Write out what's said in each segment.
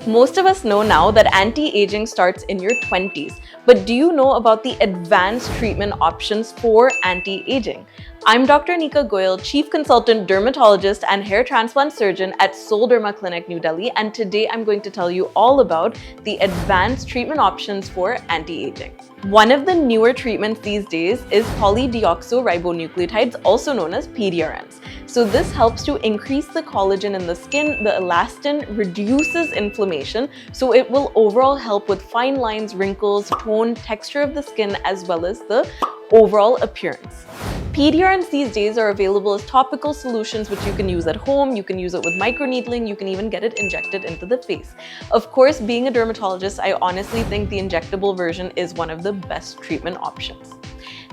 Most of us know now that anti-aging starts in your 20s, but do you know about the advanced treatment options for anti-aging? I'm Dr. Nika Goyal, Chief Consultant Dermatologist and Hair Transplant Surgeon at Soul Derma Clinic, New Delhi, and today I'm going to tell you all about the advanced treatment options for anti-aging. One of the newer treatments these days is polydeoxyribonucleotides, also known as PDRNs. So this helps to increase the collagen in the skin, the elastin, reduces inflammation, so it will overall help with fine lines, wrinkles, tone, texture of the skin, as well as the overall appearance. PDRNs these days are available as topical solutions which you can use at home, you can use it with microneedling, you can even get it injected into the face. Of course, being a dermatologist, I honestly think the injectable version is one of the best treatment options.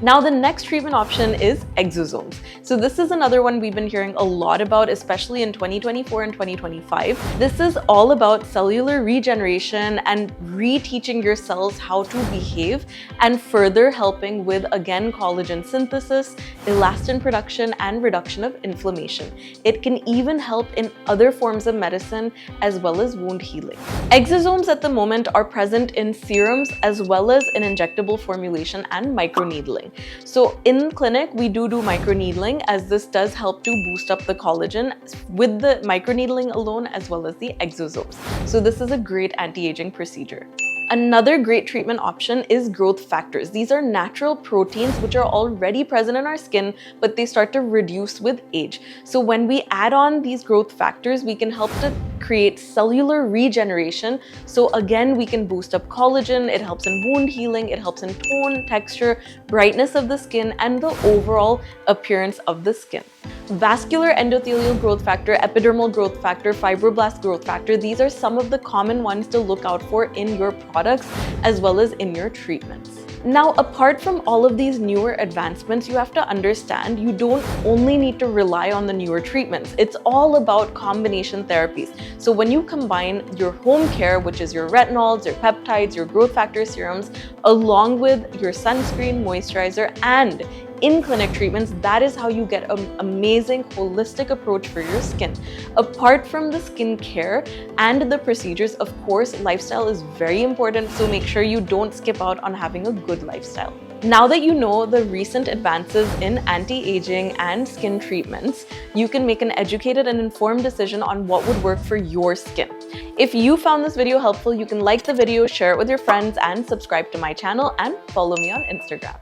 Now, the next treatment option is exosomes. So this is another one we've been hearing a lot about, especially in 2024 and 2025. This is all about cellular regeneration and reteaching your cells how to behave and further helping with, again, collagen synthesis, elastin production, and reduction of inflammation. It can even help in other forms of medicine as well as wound healing. Exosomes at the moment are present in serums as well as in injectable formulation and microneedling. So in clinic, we do microneedling, as this does help to boost up the collagen with the microneedling alone as well as the exosomes. So this is a great anti-aging procedure. Another great treatment option is growth factors. These are natural proteins which are already present in our skin, but they start to reduce with age. So when we add on these growth factors, we can help to create cellular regeneration. So again, we can boost up collagen, it helps in wound healing, it helps in tone, texture, brightness of the skin, and the overall appearance of the skin. Vascular endothelial growth factor, epidermal growth factor, fibroblast growth factor, these are some of the common ones to look out for in your products as well as in your treatments. Now, apart from all of these newer advancements, you have to understand you don't only need to rely on the newer treatments. It's all about combination therapies. So when you combine your home care, which is your retinols, your peptides, your growth factor serums, along with your sunscreen, moisturizer, and in-clinic treatments, that is how you get an amazing holistic approach for your skin. Apart from the skincare and the procedures, of course, lifestyle is very important, so make sure you don't skip out on having a good lifestyle. Now that you know the recent advances in anti-aging and skin treatments, you can make an educated and informed decision on what would work for your skin. If you found this video helpful, you can like the video, share it with your friends, and subscribe to my channel and follow me on Instagram.